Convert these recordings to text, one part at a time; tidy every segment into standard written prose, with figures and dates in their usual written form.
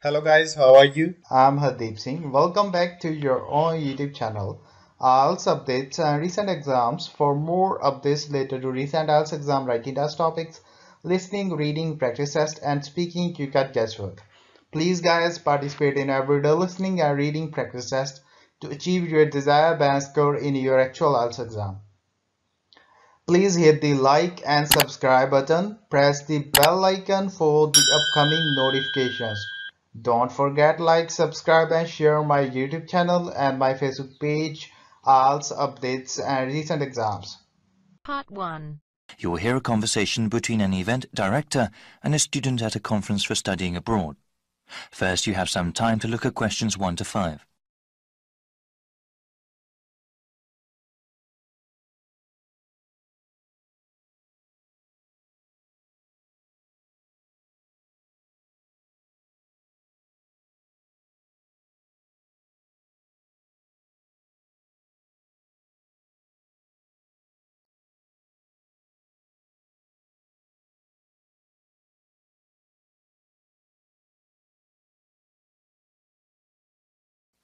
Hello guys, how are you? I'm Hardeep Singh. Welcome back to your own YouTube channel. IELTS updates and recent exams. For more updates related to recent IELTS exam writing test topics, listening, reading, practice test, and speaking QCAT guesswork. Please guys participate in everyday listening and reading practice test to achieve your desired band score in your actual IELTS exam. Please hit the like and subscribe button. Press the bell icon for the upcoming notifications. Don't forget like, subscribe and share my YouTube channel and my Facebook page, IELTS updates and recent exams. Part 1. You will hear a conversation between an event director and a student at a conference for studying abroad. First, you have some time to look at questions 1 to 5.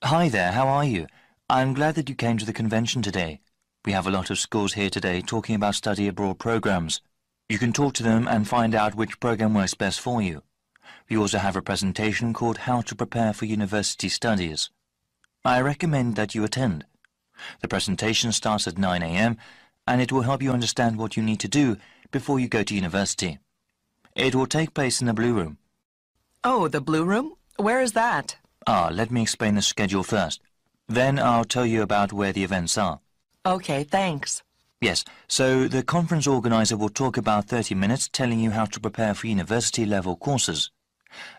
Hi there, how are you? I'm glad that you came to the convention today. We have a lot of schools here today talking about study abroad programs. You can talk to them and find out which program works best for you. We also have a presentation called How to Prepare for University Studies. I recommend that you attend. The presentation starts at 9 a.m. and it will help you understand what you need to do before you go to university. It will take place in the Blue Room. Oh, the Blue Room? Where is that? Let me explain the schedule first. Then I'll tell you about where the events are. Okay, thanks. Yes, so the conference organizer will talk about 30 minutes telling you how to prepare for university-level courses.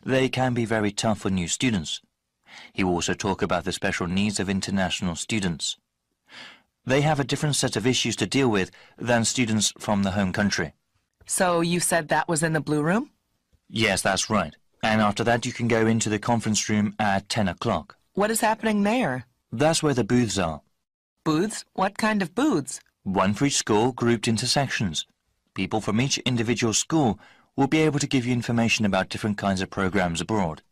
They can be very tough for new students. He will also talk about the special needs of international students. They have a different set of issues to deal with than students from the home country. So you said that was in the Blue Room? Yes, that's right. And after that you can go into the conference room at 10 o'clock. What is happening there? That's where the booths are. Booths? What kind of booths? One for each school grouped into sections. People from each individual school will be able to give you information about different kinds of programs abroad.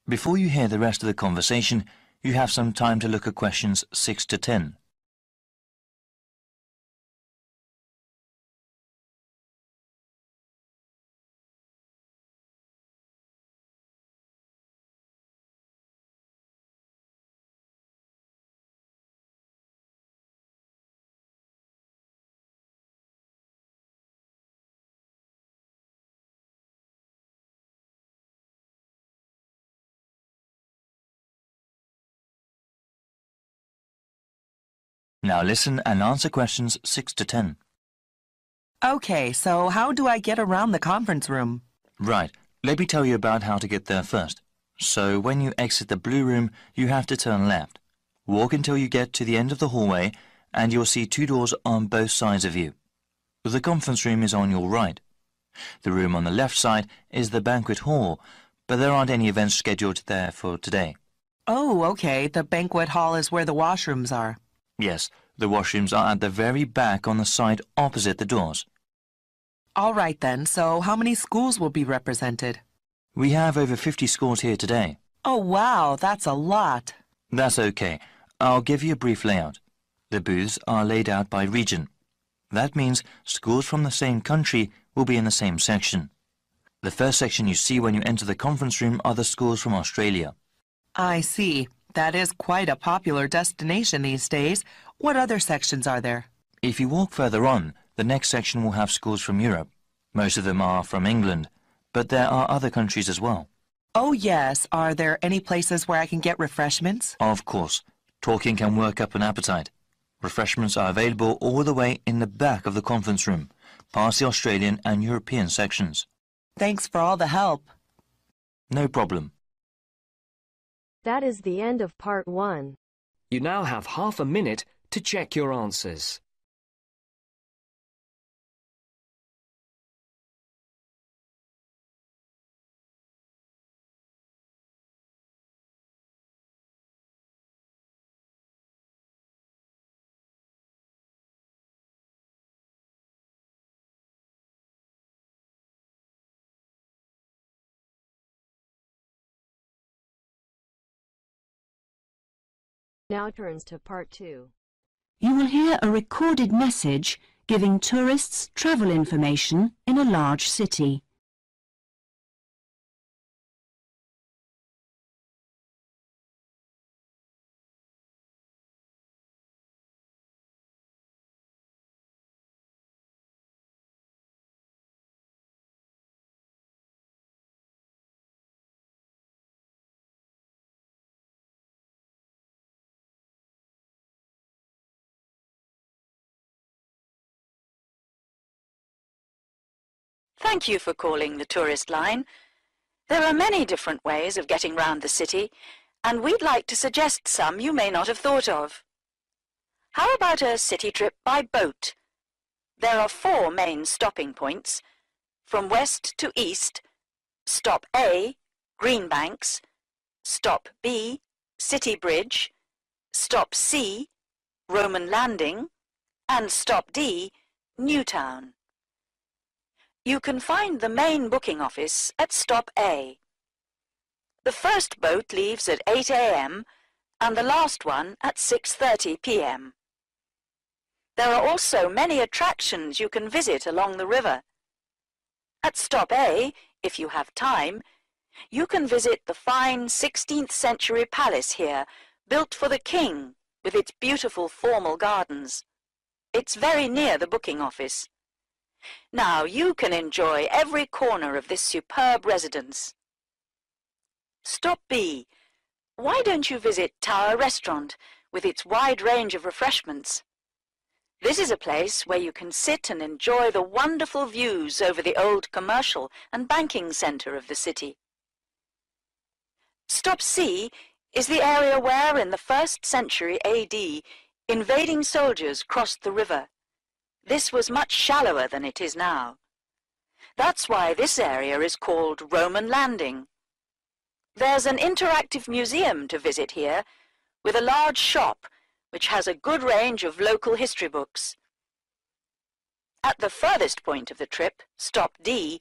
Before you hear the rest of the conversation, you have some time to look at questions 6 to 10. Now listen and answer questions 6 to 10. Okay, so how do I get around the conference room? Right, let me tell you about how to get there first. So when you exit the Blue Room, you have to turn left. Walk until you get to the end of the hallway and you'll see 2 doors on both sides of you. The conference room is on your right. The room on the left side is the banquet hall, but there aren't any events scheduled there for today. Oh, okay, the banquet hall is where the washrooms are. Yes, the washrooms are at the very back on the side opposite the doors. All right then, so how many schools will be represented? We have over 50 schools here today. Oh, wow, that's a lot. That's okay. I'll give you a brief layout. The booths are laid out by region. That means schools from the same country will be in the same section. The first section you see when you enter the conference room are the schools from Australia. I see. That is quite a popular destination these days. What other sections are there? If you walk further on, the next section will have schools from Europe. Most of them are from England, but there are other countries as well. Oh, yes. Are there any places where I can get refreshments? Of course, talking can work up an appetite. Refreshments are available all the way in the back of the conference room, past the Australian and European sections. Thanks for all the help. No problem. That is the end of part 1. You now have half a minute to check your answers. Now turns to part 2. You will hear a recorded message giving tourists travel information in a large city. Thank you for calling the tourist line. There are many different ways of getting round the city, and we'd like to suggest some you may not have thought of. How about a city trip by boat? There are 4 main stopping points. From west to east, Stop A, Greenbanks, Stop B, City Bridge, Stop C, Roman Landing, and Stop D, Newtown. You can find the main booking office at Stop A. The first boat leaves at 8 a.m. and the last one at 6:30 p.m. There are also many attractions you can visit along the river. At Stop A, if you have time, you can visit the fine 16th century palace here, built for the king, with its beautiful formal gardens. It's very near the booking office. Now you can enjoy every corner of this superb residence. Stop B. Why don't you visit Tower Restaurant with its wide range of refreshments? This is a place where you can sit and enjoy the wonderful views over the old commercial and banking centre of the city. Stop C is the area where, in the 1st century AD, invading soldiers crossed the river. This was much shallower than it is now. That's why this area is called Roman Landing. There's an interactive museum to visit here, with a large shop which has a good range of local history books. At the furthest point of the trip, Stop D,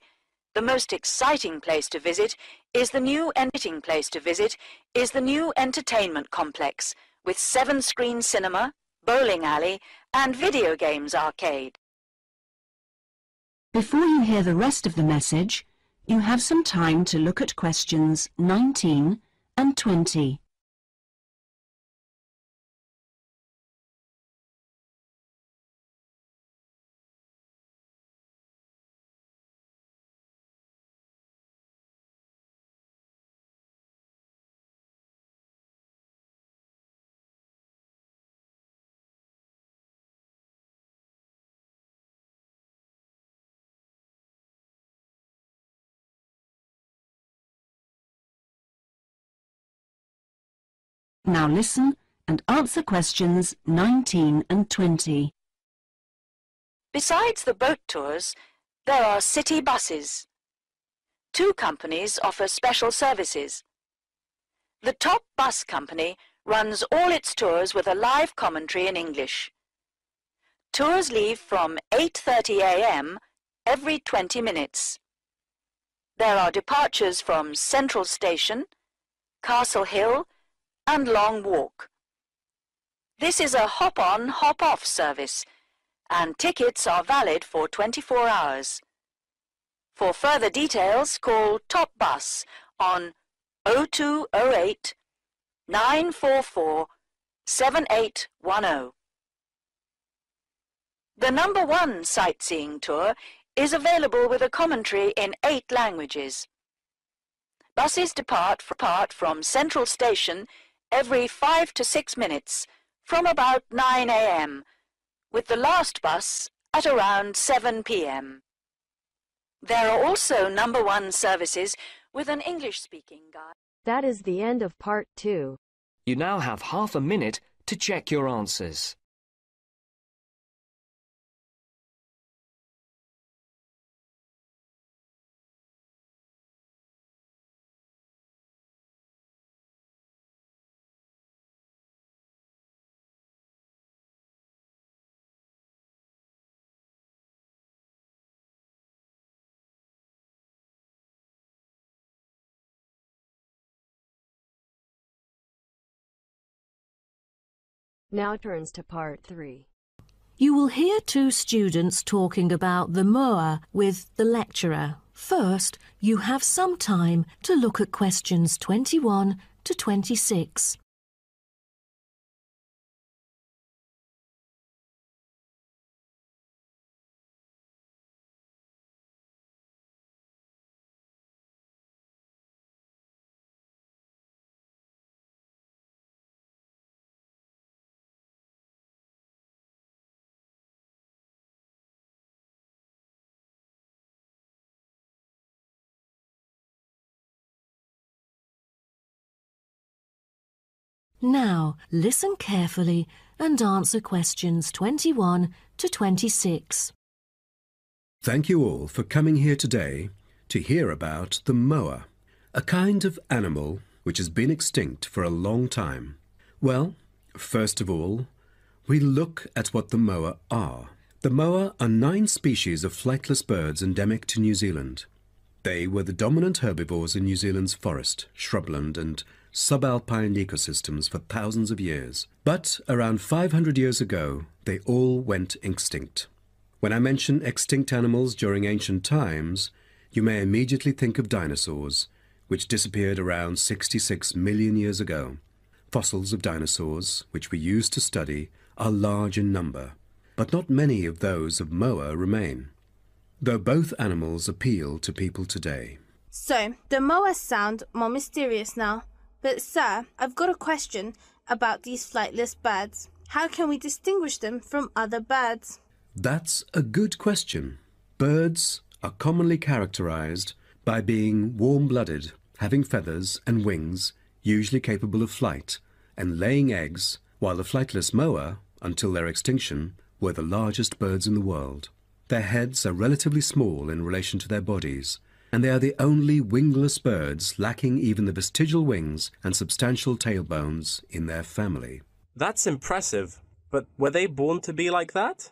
the most exciting place to visit is the new entertainment complex with 7-screen cinema, bowling alley and video games arcade. Before you hear the rest of the message, you have some time to look at questions 19 and 20. Now listen and answer questions 19 and 20. Besides the boat tours, there are city buses. 2 companies offer special services. The top bus company runs all its tours with a live commentary in English. Tours leave from 8:30 a.m. every 20 minutes. There are departures from Central Station, Castle Hill, and Long Walk. This is a hop-on, hop-off service, and tickets are valid for 24 hours. For further details, call Top Bus on 0208 944 7810. The number 1 sightseeing tour is available with a commentary in 8 languages. Buses depart from Central Station every 5 to 6 minutes from about 9 a.m., with the last bus at around 7 p.m. There are also number 1 services with an English-speaking guide. That is the end of part 2. You now have half a minute to check your answers. Now turns to part 3. You will hear two students talking about the moa with the lecturer. First, you have some time to look at questions 21 to 26. Now, listen carefully and answer questions 21 to 26. Thank you all for coming here today to hear about the moa, a kind of animal which has been extinct for a long time. Well, first of all, we look at what the moa are. The moa are 9 species of flightless birds endemic to New Zealand. They were the dominant herbivores in New Zealand's forest, shrubland and subalpine ecosystems for thousands of years. But around 500 years ago, they all went extinct. When I mention extinct animals during ancient times, you may immediately think of dinosaurs, which disappeared around 66 million years ago. Fossils of dinosaurs, which we use to study, are large in number, but not many of those of moa remain, though both animals appeal to people today. So, the moa sound more mysterious now. But sir, I've got a question about these flightless birds. How can we distinguish them from other birds? That's a good question. Birds are commonly characterized by being warm-blooded, having feathers and wings, usually capable of flight, and laying eggs, while the flightless moa, until their extinction, were the largest birds in the world. Their heads are relatively small in relation to their bodies, and they are the only wingless birds lacking even the vestigial wings and substantial tailbones in their family. That's impressive, but were they born to be like that?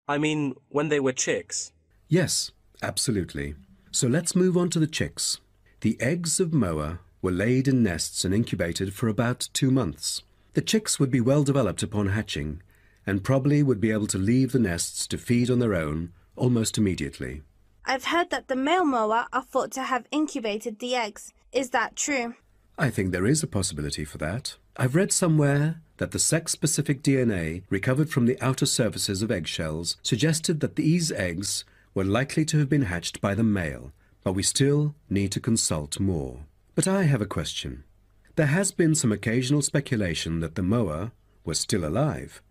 I mean, when they were chicks? Yes, absolutely. So let's move on to the chicks. The eggs of moa were laid in nests and incubated for about 2 months. The chicks would be well developed upon hatching, and probably would be able to leave the nests to feed on their own almost immediately. I've heard that the male moa are thought to have incubated the eggs. Is that true? I think there is a possibility for that. I've read somewhere that the sex-specific DNA recovered from the outer surfaces of eggshells suggested that these eggs were likely to have been hatched by the male, but we still need to consult more. But I have a question. There has been some occasional speculation that the moa were still alive,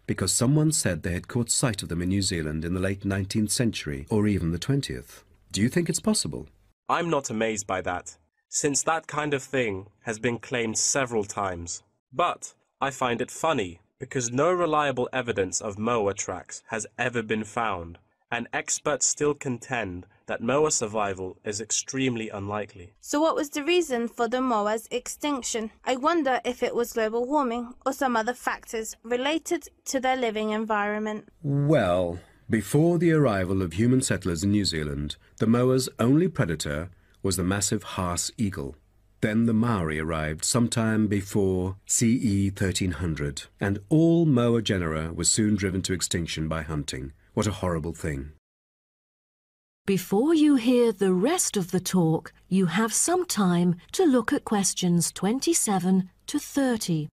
because someone said they had caught sight of them in New Zealand in the late 19th century or even the 20th. Do you think it's possible? I'm not amazed by that, since that kind of thing has been claimed several times. But I find it funny because no reliable evidence of moa tracks has ever been found, and experts still contend that moa survival is extremely unlikely. So what was the reason for the moa's extinction? I wonder if it was global warming or some other factors related to their living environment. Well, before the arrival of human settlers in New Zealand, the moa's only predator was the massive Haas eagle. Then the Maori arrived sometime before CE 1300, and all moa genera were soon driven to extinction by hunting. What a horrible thing. Before you hear the rest of the talk, you have some time to look at questions 27 to 30.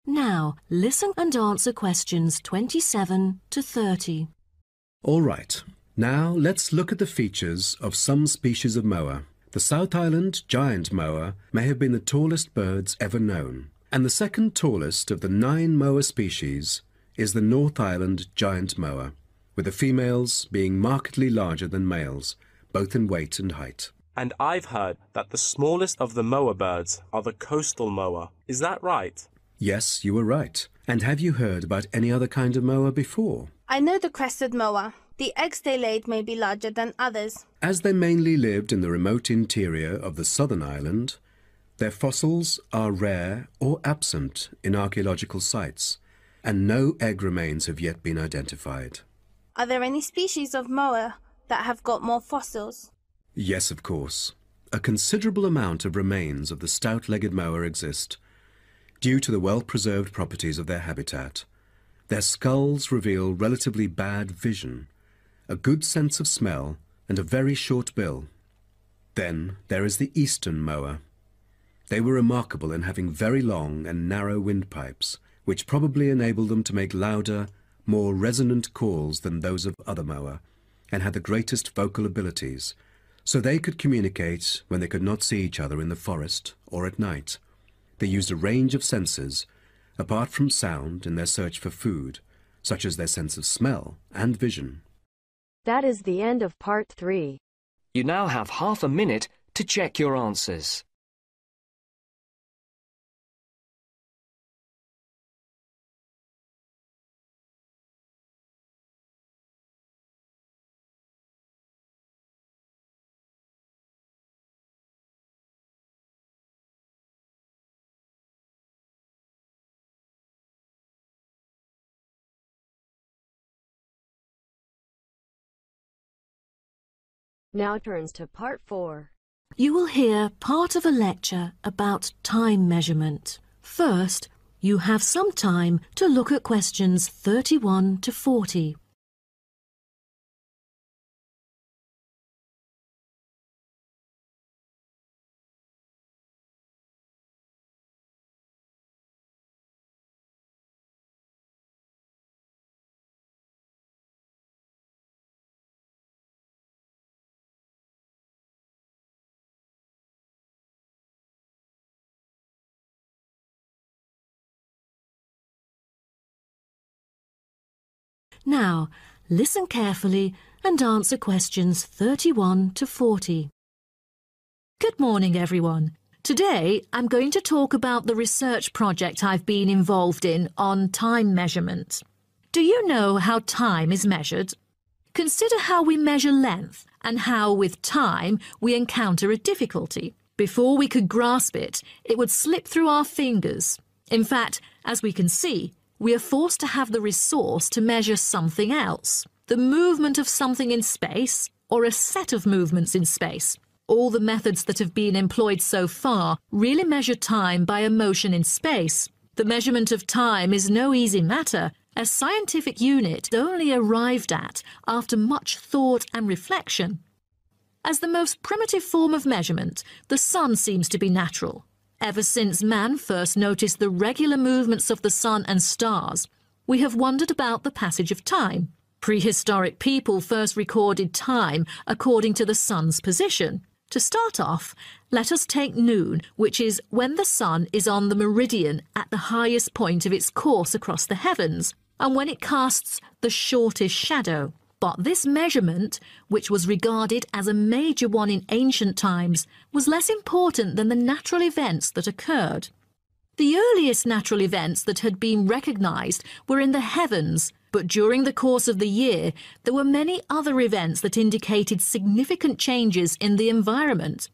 Now, listen and answer questions 27 to 30. All right. Now let's look at the features of some species of moa. The South Island giant moa may have been the tallest birds ever known, and the second tallest of the 9 moa species is the North Island giant moa, with the females being markedly larger than males, both in weight and height. And I've heard that the smallest of the moa birds are the coastal moa. Is that right? Yes, you were right. And have you heard about any other kind of moa before? I know the crested moa. The eggs they laid may be larger than others. As they mainly lived in the remote interior of the southern island, their fossils are rare or absent in archaeological sites, and no egg remains have yet been identified. Are there any species of moa that have got more fossils? Yes, of course. A considerable amount of remains of the stout-legged moa exist, due to the well-preserved properties of their habitat. Their skulls reveal relatively bad vision, a good sense of smell, and a very short bill. Then there is the eastern moa. They were remarkable in having very long and narrow windpipes, which probably enabled them to make louder, more resonant calls than those of other moa, and had the greatest vocal abilities, so they could communicate when they could not see each other in the forest or at night. They used a range of senses, apart from sound, in their search for food, such as their sense of smell and vision. That is the end of part 3. You now have half a minute to check your answers. Now turns to part 4. You will hear part of a lecture about time measurement. First, you have some time to look at questions 31 to 40. Now, listen carefully and answer questions 31 to 40. Good morning, everyone. Today, I'm going to talk about the research project I've been involved in on time measurement. Do you know how time is measured? Consider how we measure length and how, with time, we encounter a difficulty. Before we could grasp it, it would slip through our fingers. In fact, as we can see, we are forced to have the resource to measure something else, the movement of something in space or a set of movements in space. All the methods that have been employed so far really measure time by a motion in space. The measurement of time is no easy matter, a scientific unit only arrived at after much thought and reflection. As the most primitive form of measurement, the sun seems to be natural. Ever since man first noticed the regular movements of the sun and stars, we have wondered about the passage of time. Prehistoric people first recorded time according to the sun's position. To start off, let us take noon, which is when the sun is on the meridian at the highest point of its course across the heavens, and when it casts the shortest shadow. But this measurement, which was regarded as a major one in ancient times, was less important than the natural events that occurred. The earliest natural events that had been recognized were in the heavens, but during the course of the year, there were many other events that indicated significant changes in the environment.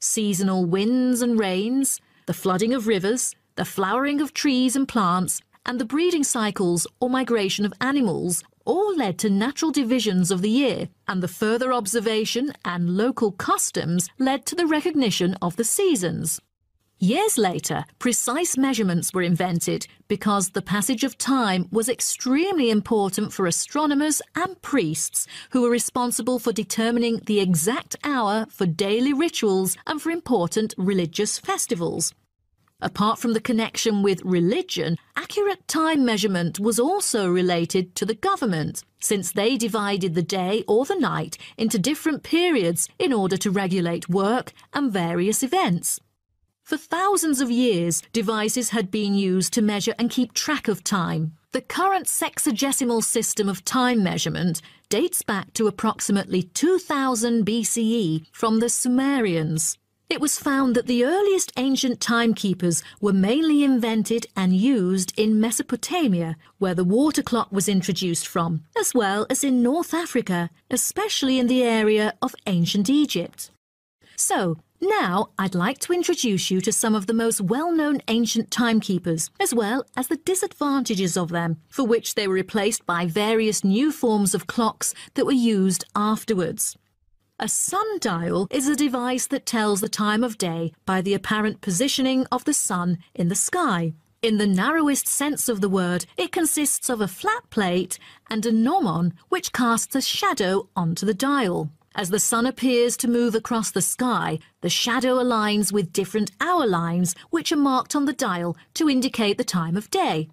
Seasonal winds and rains, the flooding of rivers, the flowering of trees and plants, and the breeding cycles or migration of animals all led to natural divisions of the year, and the further observation and local customs led to the recognition of the seasons. Years later, precise measurements were invented because the passage of time was extremely important for astronomers and priests who were responsible for determining the exact hour for daily rituals and for important religious festivals. Apart from the connection with religion, accurate time measurement was also related to the government, since they divided the day or the night into different periods in order to regulate work and various events. For thousands of years, devices had been used to measure and keep track of time. The current sexagesimal system of time measurement dates back to approximately 2000 BCE from the Sumerians. It was found that the earliest ancient timekeepers were mainly invented and used in Mesopotamia, where the water clock was introduced from, as well as in North Africa, especially in the area of ancient Egypt. So, now I'd like to introduce you to some of the most well-known ancient timekeepers, as well as the disadvantages of them, for which they were replaced by various new forms of clocks that were used afterwards. A sundial is a device that tells the time of day by the apparent positioning of the sun in the sky. In the narrowest sense of the word, it consists of a flat plate and a gnomon which casts a shadow onto the dial. As the sun appears to move across the sky, the shadow aligns with different hour lines which are marked on the dial to indicate the time of day.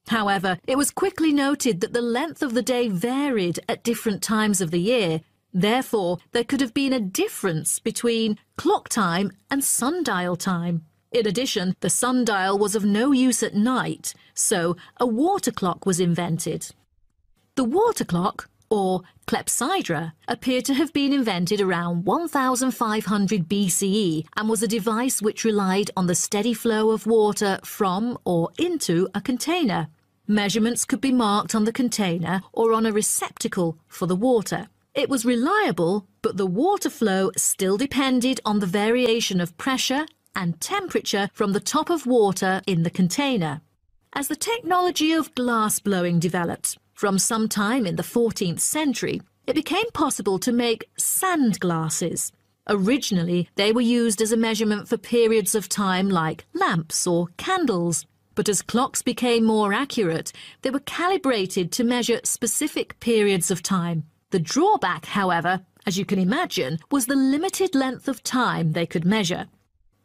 However, it was quickly noted that the length of the day varied at different times of the year. Therefore, there could have been a difference between clock time and sundial time. In addition, the sundial was of no use at night, so a water clock was invented. The water clock, or clepsydra, appeared to have been invented around 1500 BCE and was a device which relied on the steady flow of water from or into a container. Measurements could be marked on the container or on a receptacle for the water. It was reliable, but the water flow still depended on the variation of pressure and temperature from the top of water in the container. As the technology of glass blowing developed, from some time in the 14th century, it became possible to make sand glasses. Originally, they were used as a measurement for periods of time like lamps or candles. But as clocks became more accurate, they were calibrated to measure specific periods of time. The drawback, however, as you can imagine, was the limited length of time they could measure.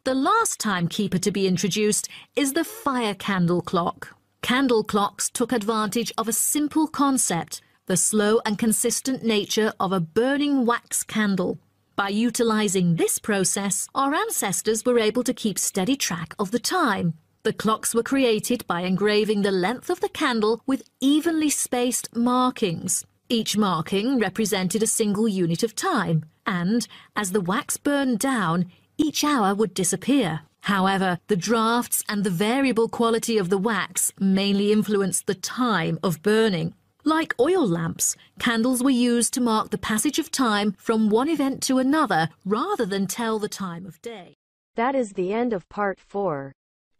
The last timekeeper to be introduced is the fire candle clock. Candle clocks took advantage of a simple concept, the slow and consistent nature of a burning wax candle. By utilising this process, our ancestors were able to keep steady track of the time. The clocks were created by engraving the length of the candle with evenly spaced markings. Each marking represented a single unit of time, and as the wax burned down, each hour would disappear. However, the drafts and the variable quality of the wax mainly influenced the time of burning. Like oil lamps, candles were used to mark the passage of time from one event to another rather than tell the time of day. That is the end of part 4.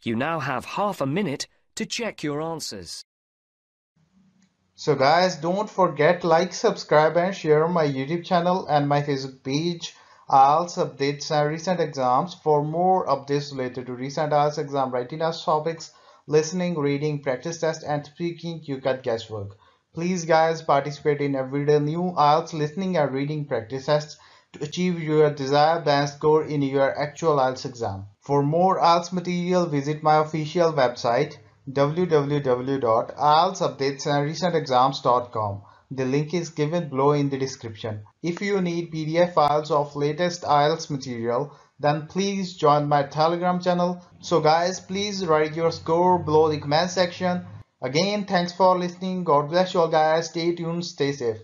You now have half a minute to check your answers. So guys, don't forget like, subscribe and share my YouTube channel and my Facebook page. IELTS updates and recent exams. For more updates related to recent IELTS exam writing test topics, listening, reading, practice test and speaking, you got guesswork. Please guys, participate in everyday new IELTS listening and reading practice tests to achieve your desired band score in your actual IELTS exam. For more IELTS material, visit my official website www.ieltsupdatesandrecentexams.com. The link is given below in the description. If you need PDF files of latest IELTS material, then please join my Telegram channel. So guys, please write your score below the comment section. Again, thanks for listening. God bless you all guys. Stay tuned, stay safe.